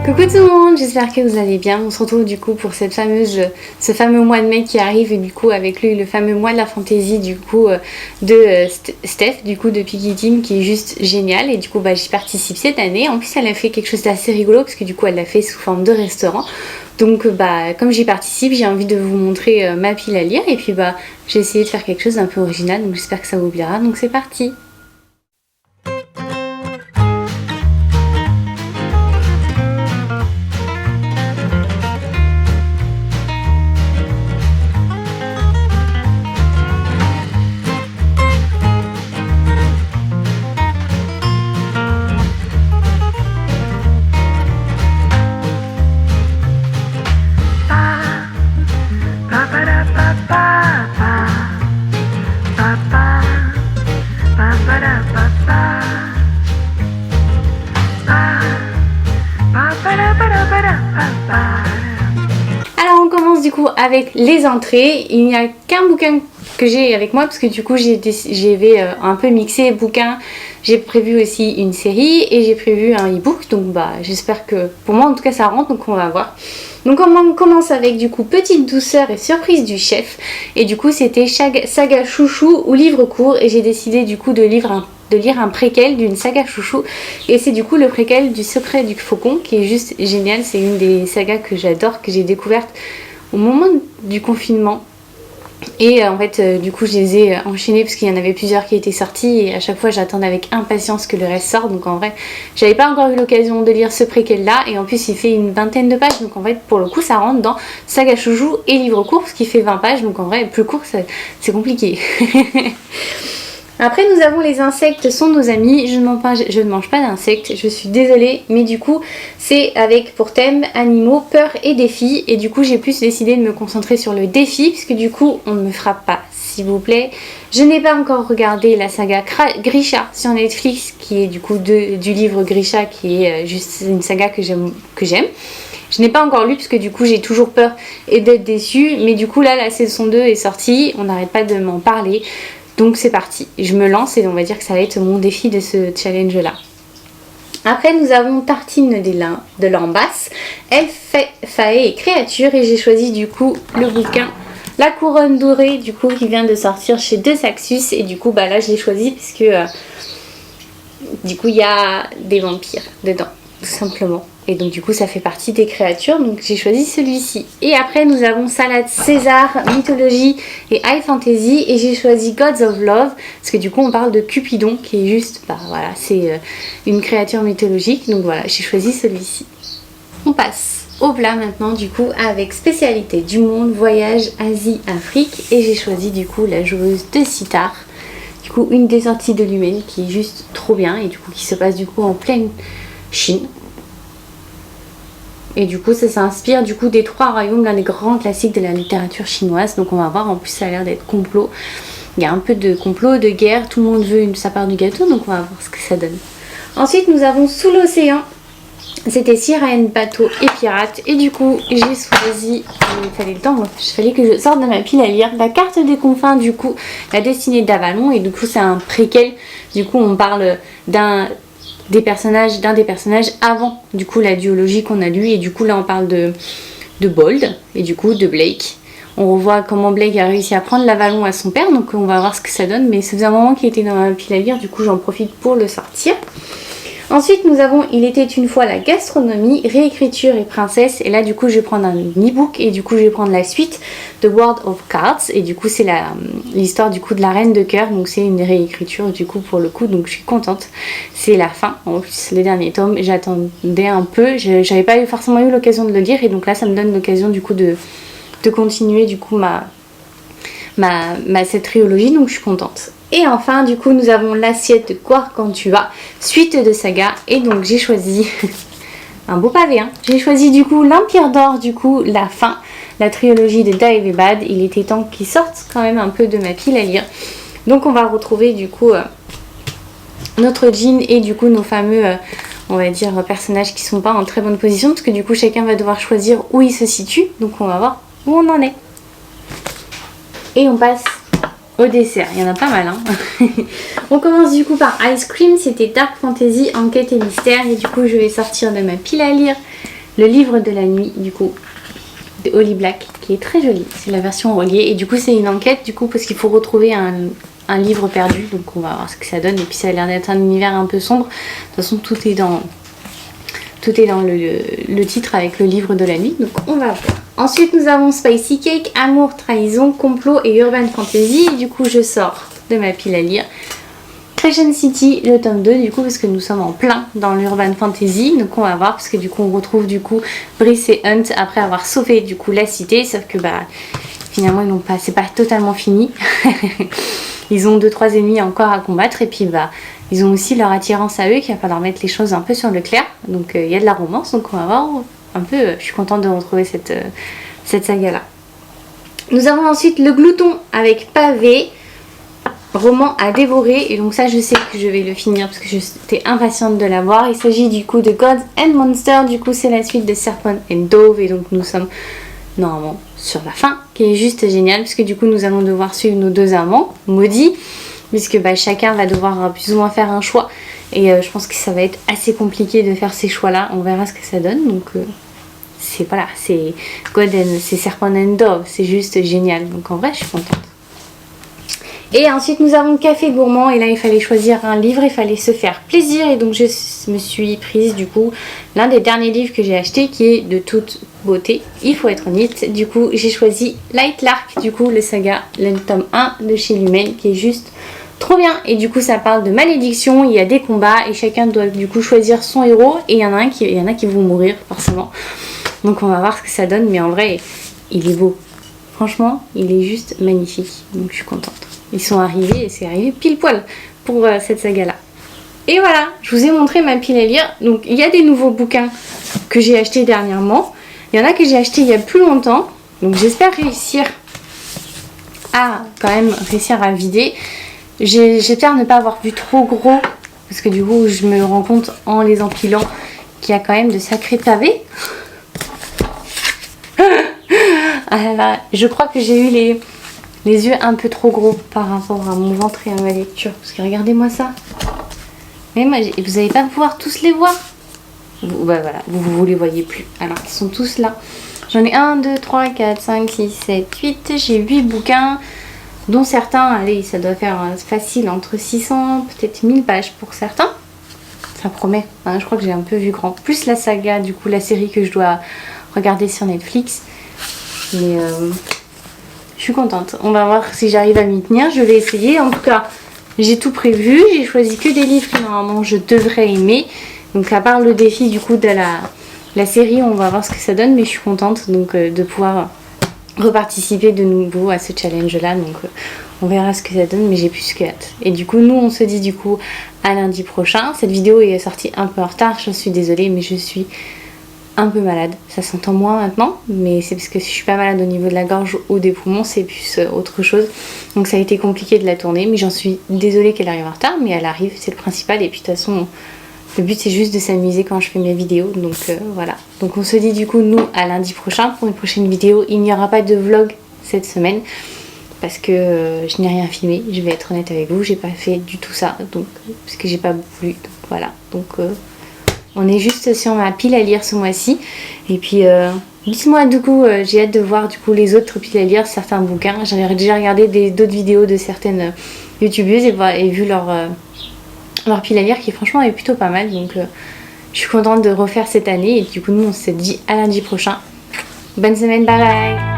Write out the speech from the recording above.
Coucou tout le monde, j'espère que vous allez bien. On se retrouve du coup pour ce fameux mois de mai qui arrive et du coup avec lui le fameux mois de la fantaisie du coup de Steph du coup de Piggy Team qui est juste génial et du coup j'y participe cette année. En plus elle a fait quelque chose d'assez rigolo parce que du coup elle l'a fait sous forme de restaurant. Donc comme j'y participe, j'ai envie de vous montrer ma pile à lire et puis j'ai essayé de faire quelque chose d'un peu original, donc j'espère que ça vous plaira. Donc c'est parti. Alors on commence du coup avec les entrées. Il n'y a qu'un bouquin que j'ai avec moi parce que du coup j'avais un peu mixé bouquins. J'ai prévu aussi une série et j'ai prévu un e-book, donc j'espère que pour moi en tout cas ça rentre, donc on va voir. Donc on commence avec du coup Petite douceur et surprise du chef, et du coup c'était saga chouchou ou livre court, et j'ai décidé du coup de lire un préquel d'une saga chouchou, et c'est du coup le préquel du secret du faucon qui est juste génial. C'est une des sagas que j'adore, que j'ai découverte au moment du confinement. Et en fait du coup je les ai enchaînés parce qu'il y en avait plusieurs qui étaient sortis et à chaque fois j'attendais avec impatience que le reste sorte. Donc en vrai j'avais pas encore eu l'occasion de lire ce préquel là, et en plus il fait une vingtaine de pages, donc en fait pour le coup ça rentre dans saga chouchou et livre court parce qu'il fait 20 pages, donc en vrai plus court c'est compliqué. Après nous avons Les insectes sont nos amis. Je ne mange pas d'insectes, je suis désolée, mais du coup c'est avec pour thème animaux, peur et défi, et du coup j'ai plus décidé de me concentrer sur le défi puisque du coup on ne me frappe pas s'il vous plaît. Je n'ai pas encore regardé la saga Grisha sur Netflix, qui est du coup du livre Grisha, qui est juste une saga que j'aime. Je n'ai pas encore lu parce que du coup j'ai toujours peur et d'être déçue, mais du coup là la saison 2 est sortie, on n'arrête pas de m'en parler. Donc c'est parti, je me lance et on va dire que ça va être mon défi de ce challenge là. Après nous avons Tartine de Lambas, Elfe, Fae et Créature, et j'ai choisi du coup le bouquin La Couronne Dorée du coup qui vient de sortir chez De Saxus, et du coup là je l'ai choisi puisque du coup il y a des vampires dedans tout simplement. Et donc du coup ça fait partie des créatures, donc j'ai choisi celui-ci. Et après nous avons Salade César, Mythologie et High Fantasy, et j'ai choisi Gods of Love parce que du coup on parle de Cupidon qui est juste, voilà, c'est une créature mythologique, donc voilà j'ai choisi celui-ci. On passe au plat maintenant du coup avec Spécialité du monde, voyage, Asie, Afrique, et j'ai choisi du coup la joueuse de sitar. Du coup une des sorties de Lumen qui est juste trop bien et du coup qui se passe du coup en pleine Chine. Et du coup ça s'inspire du coup des 3 royaumes, l'un des grands classiques de la littérature chinoise. Donc on va voir, en plus ça a l'air d'être complot. Il y a un peu de complot, de guerre, tout le monde veut sa part du gâteau, donc on va voir ce que ça donne. Ensuite nous avons Sous l'océan. C'était Sirène, bateau et pirate, et du coup j'ai choisi, il fallait que je sorte de ma pile à lire, La carte des confins, du coup La destinée d'Avalon, et du coup c'est un préquel. Du coup on parle d'un des personnages avant du coup la duologie qu'on a lue, et du coup là on parle de Bold et du coup de Blake. On revoit comment Blake a réussi à prendre l'Avalon à son père, donc on va voir ce que ça donne, mais ça faisait un moment qu'il était dans ma pile à lire, du coup j'en profite pour le sortir. Ensuite nous avons Il était une fois la gastronomie, réécriture et princesse, et là du coup je vais prendre un e-book, et du coup je vais prendre la suite de World of Cards, et du coup c'est l'histoire du coup de la reine de cœur, donc c'est une réécriture du coup pour le coup, donc je suis contente. C'est la fin, en plus les derniers tomes, j'attendais un peu, j'avais pas forcément eu l'occasion de le lire, et donc là ça me donne l'occasion du coup de continuer du coup cette trilogie, donc je suis contente. Et enfin du coup nous avons L'assiette de Gargantua, suite de saga, et donc j'ai choisi un beau pavé, hein. J'ai choisi du coup L'Empire d'Or, du coup la fin, la trilogie de Dave et Bad. Il était temps qu'ils sortent quand même un peu de ma pile à lire, donc on va retrouver du coup notre Jean et du coup nos fameux on va dire personnages qui sont pas en très bonne position, parce que du coup chacun va devoir choisir où il se situe, donc on va voir où on en est. Et on passe au dessert, il y en a pas mal, hein. On commence du coup par Ice Cream, c'était Dark Fantasy, enquête et mystère, et du coup je vais sortir de ma pile à lire le livre de la nuit du coup de Holly Black qui est très joli. C'est la version reliée et du coup c'est une enquête du coup parce qu'il faut retrouver un livre perdu, donc on va voir ce que ça donne. Et puis ça a l'air d'être un univers un peu sombre. De toute façon tout est dans le titre avec le livre de la nuit, donc on va voir. Ensuite nous avons Spicy Cake, Amour, Trahison, Complot et Urban Fantasy. Et du coup je sors de ma pile à lire Crescent City, le tome 2 du coup parce que nous sommes en plein dans l'Urban Fantasy, donc on va voir parce que du coup on retrouve du coup Brice et Hunt après avoir sauvé du coup la cité, sauf que bah finalement ils n'ont pas, c'est pas totalement fini. Ils ont 2-3 ennemis encore à combattre et puis bah ils ont aussi leur attirance à eux qui va falloir mettre les choses un peu sur le clair, donc il y a de la romance, donc on va voir un peu, je suis contente de retrouver cette saga là. Nous avons ensuite Le Glouton avec Pavé, roman à dévorer, et donc ça je sais que je vais le finir parce que j'étais impatiente de l'avoir. Il s'agit du coup de Gods and Monsters, du coup c'est la suite de Serpent and Dove et donc nous sommes normalement sur la fin qui est juste géniale parce que du coup nous allons devoir suivre nos 2 amants maudits puisque bah, chacun va devoir plus ou moins faire un choix et je pense que ça va être assez compliqué de faire ces choix là, on verra ce que ça donne. Donc c'est voilà, c'est c'est Serpent and Dove, c'est juste génial, donc en vrai je suis contente. Et ensuite nous avons Café Gourmand et là il fallait choisir un livre, il fallait se faire plaisir et donc je me suis prise du coup l'un des derniers livres que j'ai acheté qui est de toute beauté, il faut être honnête. Du coup j'ai choisi Light Lark, du coup le saga, le tome 1 de chez Lumen qui est juste trop bien et du coup ça parle de malédiction, il y a des combats et chacun doit du coup choisir son héros et il y en a qui vont mourir forcément. Donc on va voir ce que ça donne mais en vrai il est beau, franchement il est juste magnifique, donc je suis contente. Ils sont arrivés et c'est arrivé pile poil pour cette saga là. Et voilà, je vous ai montré ma pile à lire. Donc il y a des nouveaux bouquins que j'ai achetés dernièrement. Il y en a que j'ai achetés il y a plus longtemps. Donc j'espère réussir à réussir à vider. J'espère ne pas avoir vu trop gros. Parce que du coup je me rends compte en les empilant qu'il y a quand même de sacrés pavés. Ah là là, je crois que j'ai eu les yeux un peu trop gros par rapport à mon ventre et à ma lecture. Parce que regardez-moi ça. Mais moi, vous n'allez pas pouvoir tous les voir. Bah voilà, vous les voyez plus. Alors qu'ils sont tous là. J'en ai 1, 2, 3, 4, 5, 6, 7, 8. J'ai 8 bouquins. Dont certains, allez, ça doit faire facile entre 600, peut-être 1000 pages pour certains. Ça promet. Hein, je crois que j'ai un peu vu grand. Plus la saga, du coup, la série que je dois regarder sur Netflix. Mais je suis contente. On va voir si j'arrive à m'y tenir. Je vais essayer. En tout cas, j'ai tout prévu. J'ai choisi que des livres que normalement je devrais aimer. Donc à part le défi du coup de la série, on va voir ce que ça donne. Mais je suis contente donc de pouvoir reparticiper de nouveau à ce challenge-là. Donc on verra ce que ça donne. Mais j'ai plus que hâte. Et du coup, nous on se dit du coup à lundi prochain. Cette vidéo est sortie un peu en retard. Je suis désolée mais je suis un peu malade, ça s'entend moins maintenant, mais c'est parce que si je suis pas malade au niveau de la gorge ou des poumons, c'est plus autre chose. Donc ça a été compliqué de la tourner, mais j'en suis désolée qu'elle arrive en retard, mais elle arrive, c'est le principal. Et puis de toute façon, le but c'est juste de s'amuser quand je fais mes vidéos, donc voilà. Donc on se dit du coup nous à lundi prochain pour une prochaine vidéo. Il n'y aura pas de vlog cette semaine parce que je n'ai rien filmé, je vais être honnête avec vous, j'ai pas fait du tout ça, donc parce que j'ai pas voulu, donc voilà. Donc on est juste sur ma pile à lire ce mois-ci. Et puis dites-moi du coup, j'ai hâte de voir du coup les autres piles à lire, certains bouquins. J'avais déjà regardé d'autres vidéos de certaines youtubeuses et vu leur pile à lire qui franchement est plutôt pas mal. Donc je suis contente de refaire cette année. Et du coup nous on se dit à lundi prochain. Bonne semaine, bye bye.